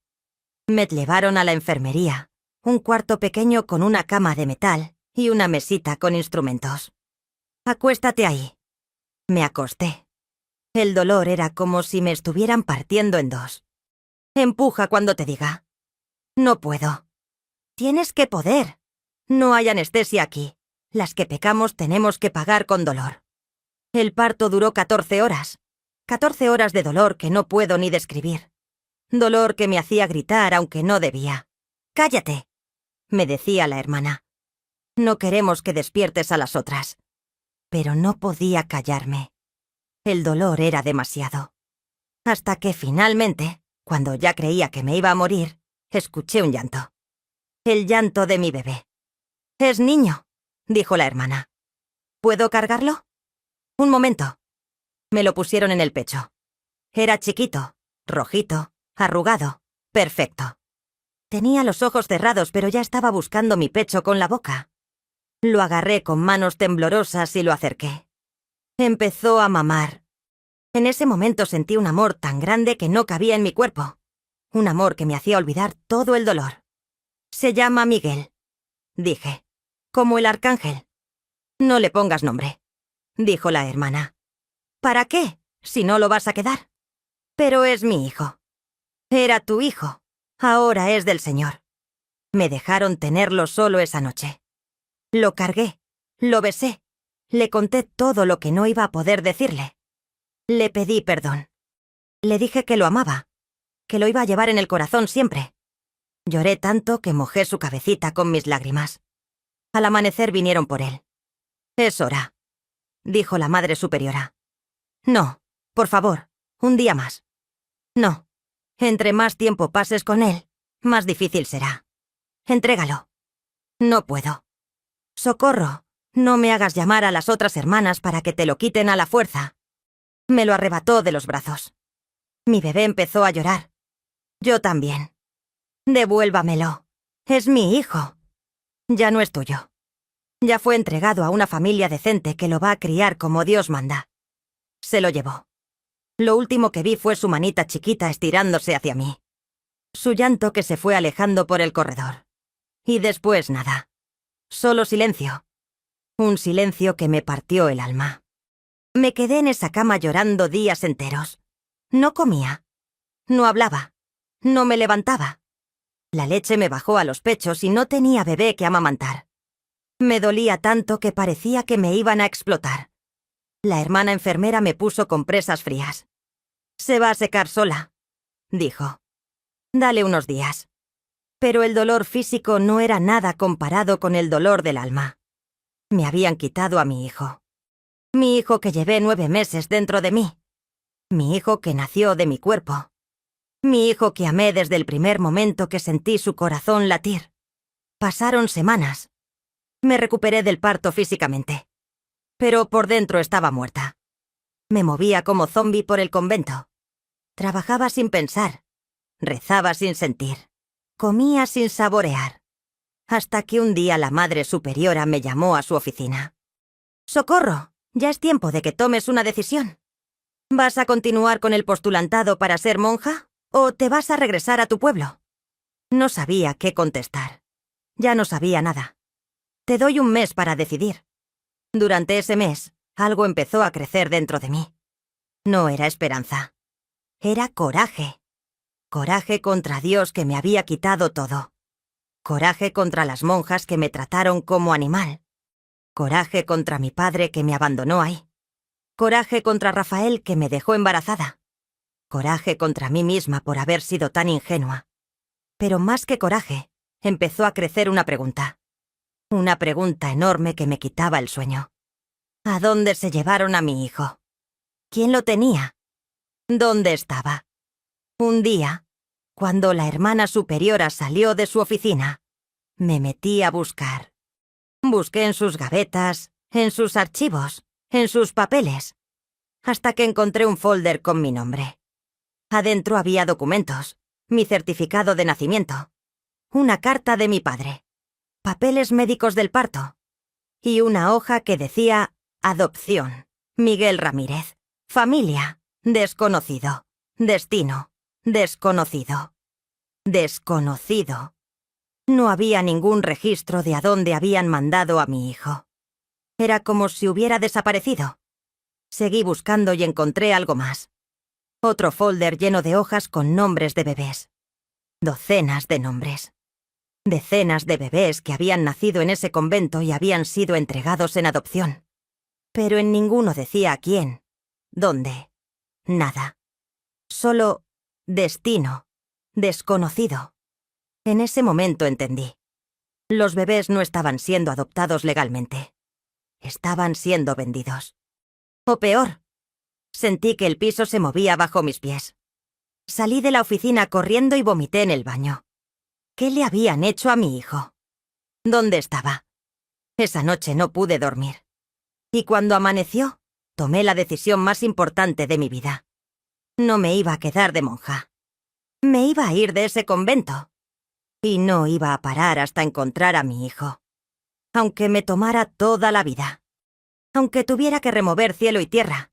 [SPEAKER 1] Me llevaron a la enfermería, un cuarto pequeño con una cama de metal y una mesita con instrumentos. «Acuéstate ahí». Me acosté. El dolor era como si me estuvieran partiendo en dos. «Empuja cuando te diga». «No puedo». «Tienes que poder. No hay anestesia aquí. Las que pecamos tenemos que pagar con dolor». El parto duró 14 horas. 14 horas de dolor que no puedo ni describir. Dolor que me hacía gritar aunque no debía. «Cállate», me decía la hermana. «No queremos que despiertes a las otras». Pero no podía callarme. El dolor era demasiado. Hasta que finalmente, cuando ya creía que me iba a morir, escuché un llanto. El llanto de mi bebé. «Es niño», dijo la hermana. «¿Puedo cargarlo?» «Un momento». Me lo pusieron en el pecho. Era chiquito, rojito, arrugado, perfecto. Tenía los ojos cerrados, pero ya estaba buscando mi pecho con la boca. Lo agarré con manos temblorosas y lo acerqué. Empezó a mamar. En ese momento sentí un amor tan grande que no cabía en mi cuerpo. Un amor que me hacía olvidar todo el dolor. «Se llama Miguel», dije, «como el arcángel». «No le pongas nombre», dijo la hermana. «¿Para qué, si no lo vas a quedar?» «Pero es mi hijo». «Era tu hijo. Ahora es del Señor». Me dejaron tenerlo solo esa noche. Lo cargué, lo besé, le conté todo lo que no iba a poder decirle. Le pedí perdón. Le dije que lo amaba, que lo iba a llevar en el corazón siempre. Lloré tanto que mojé su cabecita con mis lágrimas. Al amanecer vinieron por él. «Es hora», dijo la madre superiora. «No, por favor, un día más». «No, entre más tiempo pases con él, más difícil será. Entrégalo». «No puedo». «Socorro, no me hagas llamar a las otras hermanas para que te lo quiten a la fuerza». Me lo arrebató de los brazos. Mi bebé empezó a llorar. Yo también. «Devuélvamelo. Es mi hijo». «Ya no es tuyo. Ya fue entregado a una familia decente que lo va a criar como Dios manda». Se lo llevó. Lo último que vi fue su manita chiquita estirándose hacia mí. Su llanto que se fue alejando por el corredor. Y después nada. Solo silencio. Un silencio que me partió el alma. Me quedé en esa cama llorando días enteros. No comía. No hablaba. No me levantaba. La leche me bajó a los pechos y no tenía bebé que amamantar. Me dolía tanto que parecía que me iban a explotar. La hermana enfermera me puso compresas frías. «Se va a secar sola», dijo. «Dale unos días». Pero el dolor físico no era nada comparado con el dolor del alma. Me habían quitado a mi hijo. Mi hijo que llevé 9 meses dentro de mí. Mi hijo que nació de mi cuerpo. Mi hijo que amé desde el primer momento que sentí su corazón latir. Pasaron semanas. Me recuperé del parto físicamente, pero por dentro estaba muerta. Me movía como zombi por el convento. Trabajaba sin pensar, rezaba sin sentir, comía sin saborear. Hasta que un día la Madre Superiora me llamó a su oficina. «¡Socorro! Ya es tiempo de que tomes una decisión. ¿Vas a continuar con el postulantado para ser monja o te vas a regresar a tu pueblo?» No sabía qué contestar. Ya no sabía nada. «Te doy un mes para decidir». Durante ese mes, algo empezó a crecer dentro de mí. No era esperanza. Era coraje. Coraje contra Dios que me había quitado todo. Coraje contra las monjas que me trataron como animal. Coraje contra mi padre que me abandonó ahí. Coraje contra Rafael que me dejó embarazada. Coraje contra mí misma por haber sido tan ingenua. Pero más que coraje, empezó a crecer una pregunta. Una pregunta enorme que me quitaba el sueño. ¿A dónde se llevaron a mi hijo? ¿Quién lo tenía? ¿Dónde estaba? Un día, cuando la hermana superiora salió de su oficina, me metí a buscar. Busqué en sus gavetas, en sus archivos, en sus papeles, hasta que encontré un folder con mi nombre. Adentro había documentos, mi certificado de nacimiento, una carta de mi padre, papeles médicos del parto y una hoja que decía adopción, Miguel Ramírez, familia, desconocido, destino, desconocido, desconocido. No había ningún registro de a dónde habían mandado a mi hijo. Era como si hubiera desaparecido. Seguí buscando y encontré algo más. Otro folder lleno de hojas con nombres de bebés. Docenas de nombres. Decenas de bebés que habían nacido en ese convento y habían sido entregados en adopción. Pero en ninguno decía a quién, dónde, nada. Solo destino, desconocido. En ese momento entendí. Los bebés no estaban siendo adoptados legalmente. Estaban siendo vendidos. O peor, sentí que el piso se movía bajo mis pies. Salí de la oficina corriendo y vomité en el baño. ¿Qué le habían hecho a mi hijo? ¿Dónde estaba? Esa noche no pude dormir. Y cuando amaneció, tomé la decisión más importante de mi vida. No me iba a quedar de monja. Me iba a ir de ese convento. Y no iba a parar hasta encontrar a mi hijo. Aunque me tomara toda la vida. Aunque tuviera que remover cielo y tierra.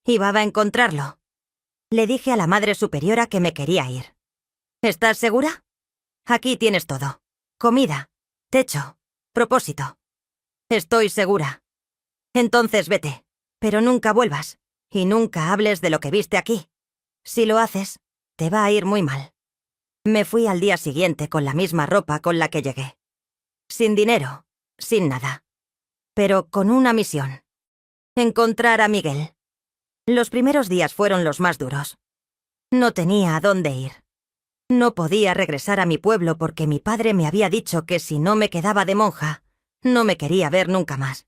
[SPEAKER 1] Iba a encontrarlo. Le dije a la Madre Superiora que me quería ir. ¿Estás segura? Aquí tienes todo. Comida, techo, propósito. Estoy segura. Entonces vete, pero nunca vuelvas, y nunca hables de lo que viste aquí. Si lo haces, te va a ir muy mal. Me fui al día siguiente con la misma ropa con la que llegué. Sin dinero, sin nada. Pero con una misión. Encontrar a Miguel. Los primeros días fueron los más duros. No tenía a dónde ir. No podía regresar a mi pueblo porque mi padre me había dicho que si no me quedaba de monja, no me quería ver nunca más.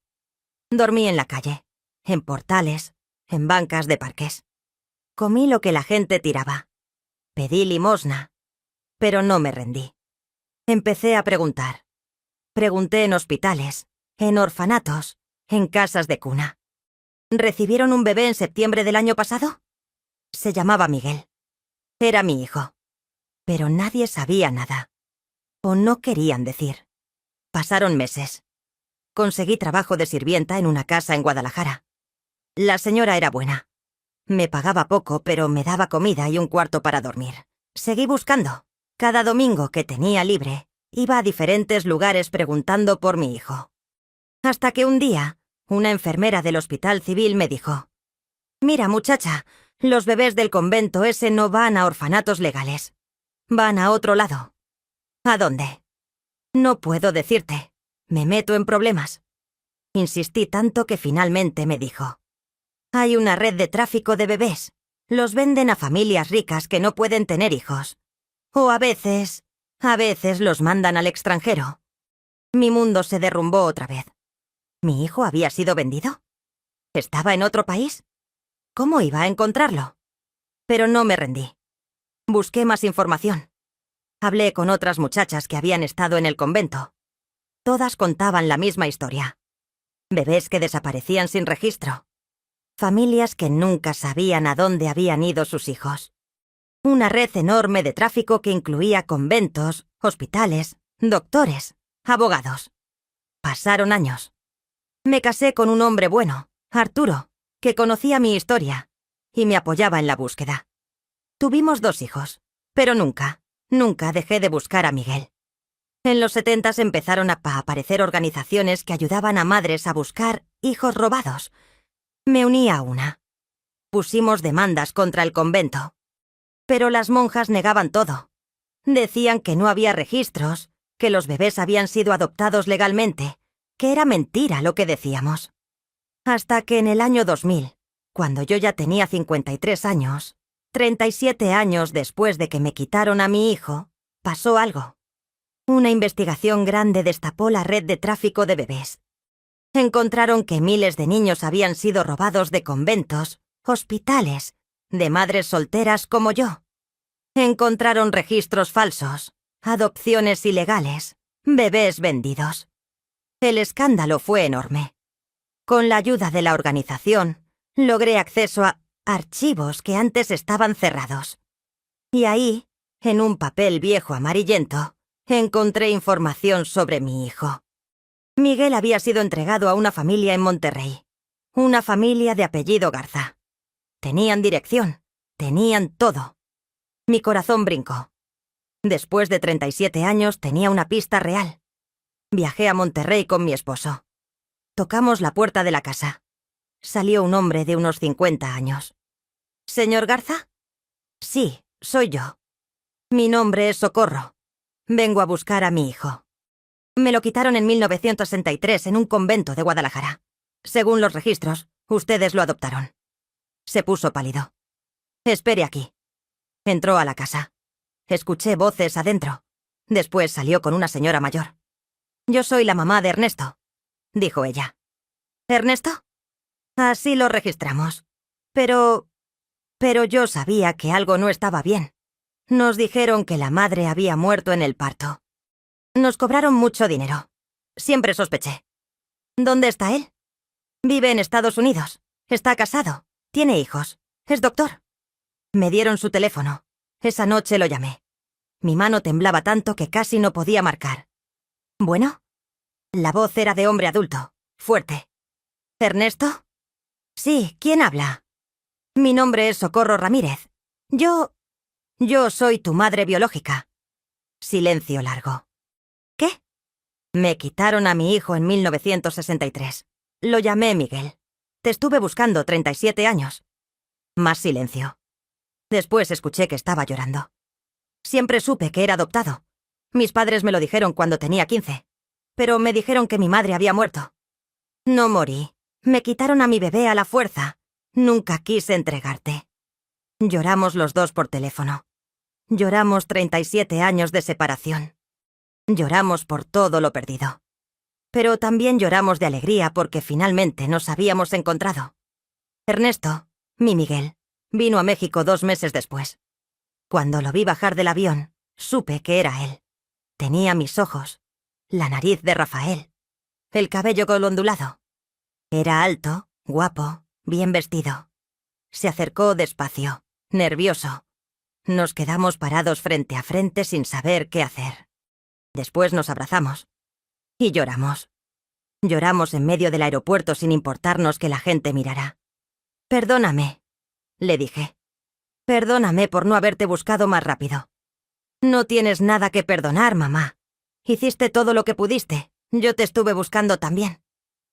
[SPEAKER 1] Dormí en la calle, en portales, en bancas de parques. Comí lo que la gente tiraba. Pedí limosna, pero no me rendí. Empecé a preguntar. Pregunté en hospitales, en orfanatos, en casas de cuna. ¿Recibieron un bebé en septiembre del año pasado? Se llamaba Miguel. Era mi hijo. Pero nadie sabía nada. O no querían decir. Pasaron meses. Conseguí trabajo de sirvienta en una casa en Guadalajara. La señora era buena. Me pagaba poco, pero me daba comida y un cuarto para dormir. Seguí buscando. Cada domingo que tenía libre, iba a diferentes lugares preguntando por mi hijo. Hasta que un día, una enfermera del hospital civil me dijo: «Mira, muchacha, los bebés del convento ese no van a orfanatos legales. Van a otro lado». «¿A dónde?» «No puedo decirte. Me meto en problemas». Insistí tanto que finalmente me dijo: «Hay una red de tráfico de bebés. Los venden a familias ricas que no pueden tener hijos. O a veces los mandan al extranjero». Mi mundo se derrumbó otra vez. ¿Mi hijo había sido vendido? ¿Estaba en otro país? ¿Cómo iba a encontrarlo? Pero no me rendí. Busqué más información. Hablé con otras muchachas que habían estado en el convento. Todas contaban la misma historia. Bebés que desaparecían sin registro. Familias que nunca sabían a dónde habían ido sus hijos. Una red enorme de tráfico que incluía conventos, hospitales, doctores, abogados. Pasaron años. Me casé con un hombre bueno, Arturo, que conocía mi historia y me apoyaba en la búsqueda. Tuvimos 2 hijos, pero nunca dejé de buscar a Miguel. En los 70 empezaron a aparecer organizaciones que ayudaban a madres a buscar hijos robados. Me uní a una. Pusimos demandas contra el convento. Pero las monjas negaban todo. Decían que no había registros, que los bebés habían sido adoptados legalmente, que era mentira lo que decíamos. Hasta que en el año 2000, cuando yo ya tenía 53 años, 37 años después de que me quitaron a mi hijo, pasó algo. Una investigación grande destapó la red de tráfico de bebés. Encontraron que miles de niños habían sido robados de conventos, hospitales, de madres solteras como yo. Encontraron registros falsos, adopciones ilegales, bebés vendidos. El escándalo fue enorme. Con la ayuda de la organización, logré acceso a archivos que antes estaban cerrados. Y ahí, en un papel viejo amarillento, encontré información sobre mi hijo. Miguel había sido entregado a una familia en Monterrey. Una familia de apellido Garza. Tenían dirección, tenían todo. Mi corazón brincó. Después de 37 años tenía una pista real. Viajé a Monterrey con mi esposo. Tocamos la puerta de la casa. Salió un hombre de unos 50 años. ¿Señor Garza? Sí, soy yo. Mi nombre es Socorro. Vengo a buscar a mi hijo. Me lo quitaron en 1963 en un convento de Guadalajara. Según los registros, ustedes lo adoptaron. Se puso pálido. Espere aquí. Entró a la casa. Escuché voces adentro. Después salió con una señora mayor. Yo soy la mamá de Ernesto, dijo ella. ¿Ernesto? Así lo registramos. Pero yo sabía que algo no estaba bien. Nos dijeron que la madre había muerto en el parto. Nos cobraron mucho dinero. Siempre sospeché. ¿Dónde está él? Vive en Estados Unidos. Está casado. Tiene hijos. Es doctor. Me dieron su teléfono. Esa noche lo llamé. Mi mano temblaba tanto que casi no podía marcar. ¿Bueno? La voz era de hombre adulto, fuerte. ¿Ernesto? Sí, ¿quién habla? Mi nombre es Socorro Ramírez. Yo soy tu madre biológica. Silencio largo. ¿Qué? Me quitaron a mi hijo en 1963. Lo llamé Miguel. Te estuve buscando 37 años. Más silencio. Después escuché que estaba llorando. Siempre supe que era adoptado. Mis padres me lo dijeron cuando tenía 15. Pero me dijeron que mi madre había muerto. No morí. Me quitaron a mi bebé a la fuerza. Nunca quise entregarte. Lloramos los dos por teléfono. Lloramos 37 años de separación. Lloramos por todo lo perdido. Pero también lloramos de alegría porque finalmente nos habíamos encontrado. Ernesto, mi Miguel, vino a México 2 meses después. Cuando lo vi bajar del avión, supe que era él. Tenía mis ojos, la nariz de Rafael, el cabello ondulado. Era alto, guapo, bien vestido. Se acercó despacio, nervioso. Nos quedamos parados frente a frente sin saber qué hacer. Después nos abrazamos. Y lloramos. Lloramos en medio del aeropuerto sin importarnos que la gente mirara. Perdóname, le dije. Perdóname por no haberte buscado más rápido. No tienes nada que perdonar, mamá. Hiciste todo lo que pudiste. Yo te estuve buscando también.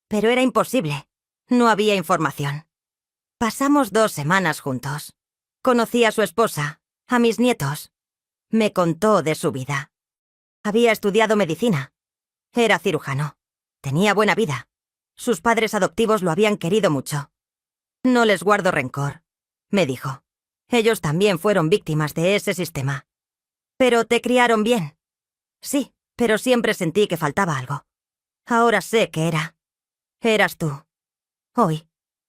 [SPEAKER 1] Pero era imposible. No había información. Pasamos 2 semanas juntos. Conocí a su esposa, a mis nietos. Me contó de su vida. Había estudiado medicina. Era cirujano. Tenía buena vida. Sus padres adoptivos lo habían querido mucho. No les guardo rencor, me dijo. Ellos también fueron víctimas de ese sistema. Pero te criaron bien. Sí, pero siempre sentí que faltaba algo. Ahora sé que era. Eras tú. Hoy,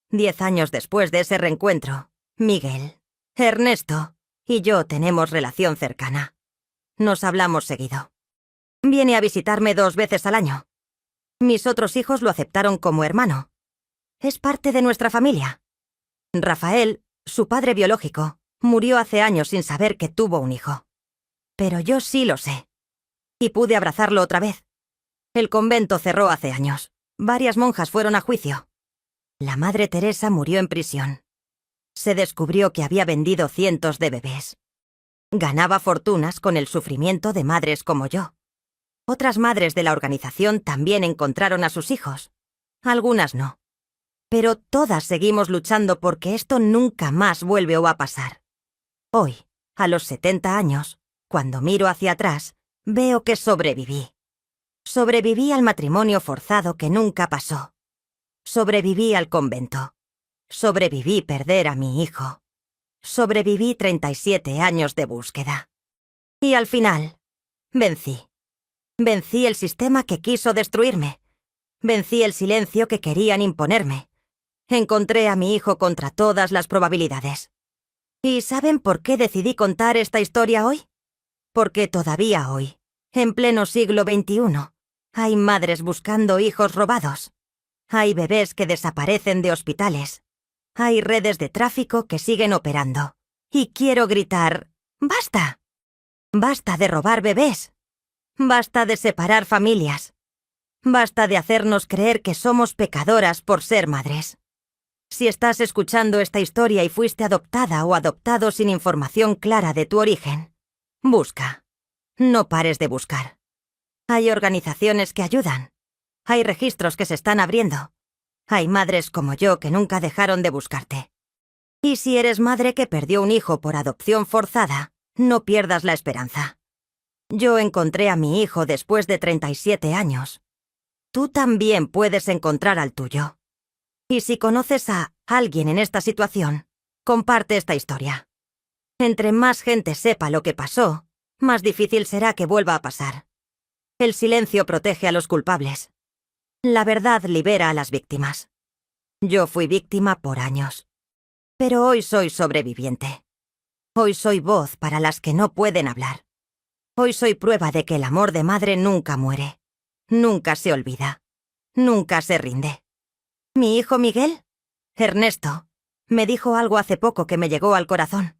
[SPEAKER 1] 10 años después de ese reencuentro, Miguel, Ernesto, y yo tenemos relación cercana. Nos hablamos seguido. Viene a visitarme 2 veces al año. Mis otros hijos lo aceptaron como hermano. Es parte de nuestra familia. Rafael, su padre biológico, murió hace años sin saber que tuvo un hijo. Pero yo sí lo sé. Y pude abrazarlo otra vez. El convento cerró hace años. Varias monjas fueron a juicio. La Madre Teresa murió en prisión. Se descubrió que había vendido cientos de bebés. Ganaba fortunas con el sufrimiento de madres como yo. Otras madres de la organización también encontraron a sus hijos. Algunas no. Pero todas seguimos luchando porque esto nunca más vuelve a pasar. Hoy, a los 70 años, cuando miro hacia atrás, veo que sobreviví. Sobreviví al matrimonio forzado que nunca pasó. Sobreviví al convento. Sobreviví perder a mi hijo. Sobreviví 37 años de búsqueda. Y al final, vencí. Vencí el sistema que quiso destruirme. Vencí el silencio que querían imponerme. Encontré a mi hijo contra todas las probabilidades. ¿Y saben por qué decidí contar esta historia hoy? Porque todavía hoy, en pleno siglo XXI, hay madres buscando hijos robados. Hay bebés que desaparecen de hospitales. Hay redes de tráfico que siguen operando. Y quiero gritar, ¡basta! ¡Basta de robar bebés! ¡Basta de separar familias! ¡Basta de hacernos creer que somos pecadoras por ser madres! Si estás escuchando esta historia y fuiste adoptada o adoptado sin información clara de tu origen, busca. No pares de buscar. Hay organizaciones que ayudan. Hay registros que se están abriendo. Hay madres como yo que nunca dejaron de buscarte. Y si eres madre que perdió un hijo por adopción forzada, no pierdas la esperanza. Yo encontré a mi hijo después de 37 años. Tú también puedes encontrar al tuyo. Y si conoces a alguien en esta situación, comparte esta historia. Entre más gente sepa lo que pasó, más difícil será que vuelva a pasar. El silencio protege a los culpables. La verdad libera a las víctimas. Yo fui víctima por años. Pero hoy soy sobreviviente. Hoy soy voz para las que no pueden hablar. Hoy soy prueba de que el amor de madre nunca muere. Nunca se olvida. Nunca se rinde. Mi hijo Miguel, Ernesto, me dijo algo hace poco que me llegó al corazón.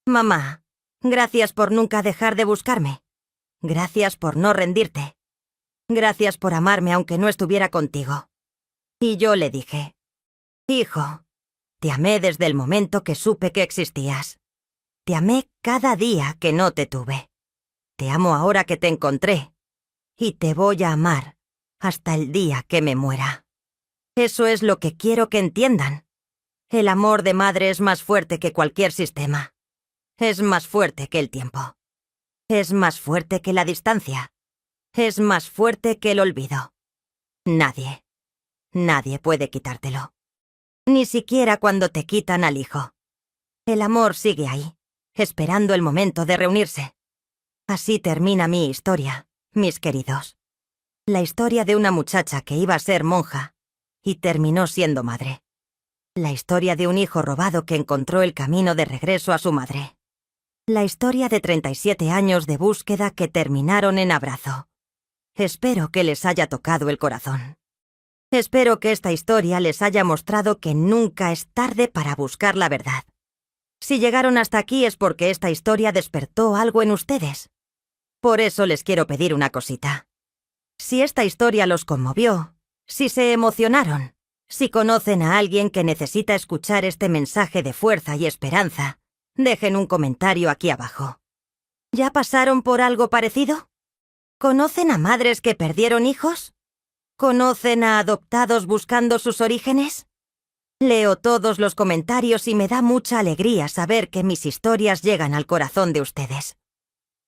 [SPEAKER 1] Mamá, gracias por nunca dejar de buscarme. Gracias por no rendirte. Gracias por amarme aunque no estuviera contigo. Y yo le dije, hijo, te amé desde el momento que supe que existías. Te amé cada día que no te tuve. Te amo ahora que te encontré. Y te voy a amar hasta el día que me muera. Eso es lo que quiero que entiendan. El amor de madre es más fuerte que cualquier sistema. Es más fuerte que el tiempo. Es más fuerte que la distancia. Es más fuerte que el olvido. Nadie puede quitártelo. Ni siquiera cuando te quitan al hijo. El amor sigue ahí, esperando el momento de reunirse. Así termina mi historia, mis queridos. La historia de una muchacha que iba a ser monja y terminó siendo madre. La historia de un hijo robado que encontró el camino de regreso a su madre. La historia de 37 años de búsqueda que terminaron en abrazo. Espero que les haya tocado el corazón. Espero que esta historia les haya mostrado que nunca es tarde para buscar la verdad. Si llegaron hasta aquí es porque esta historia despertó algo en ustedes. Por eso les quiero pedir una cosita. Si esta historia los conmovió, si se emocionaron, si conocen a alguien que necesita escuchar este mensaje de fuerza y esperanza, dejen un comentario aquí abajo. ¿Ya pasaron por algo parecido? ¿Conocen a madres que perdieron hijos? ¿Conocen a adoptados buscando sus orígenes? Leo todos los comentarios y me da mucha alegría saber que mis historias llegan al corazón de ustedes.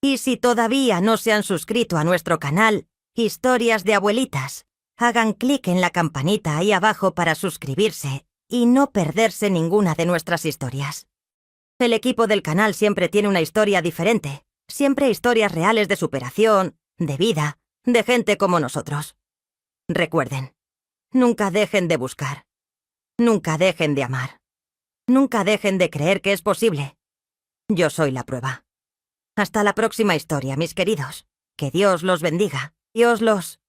[SPEAKER 1] Y si todavía no se han suscrito a nuestro canal, Historias de Abuelitas, hagan clic en la campanita ahí abajo para suscribirse y no perderse ninguna de nuestras historias. El equipo del canal siempre tiene una historia diferente, siempre historias reales de superación, de vida, de gente como nosotros. Recuerden, nunca dejen de buscar. Nunca dejen de amar. Nunca dejen de creer que es posible. Yo soy la prueba. Hasta la próxima historia, mis queridos. Que Dios los bendiga. Dios los...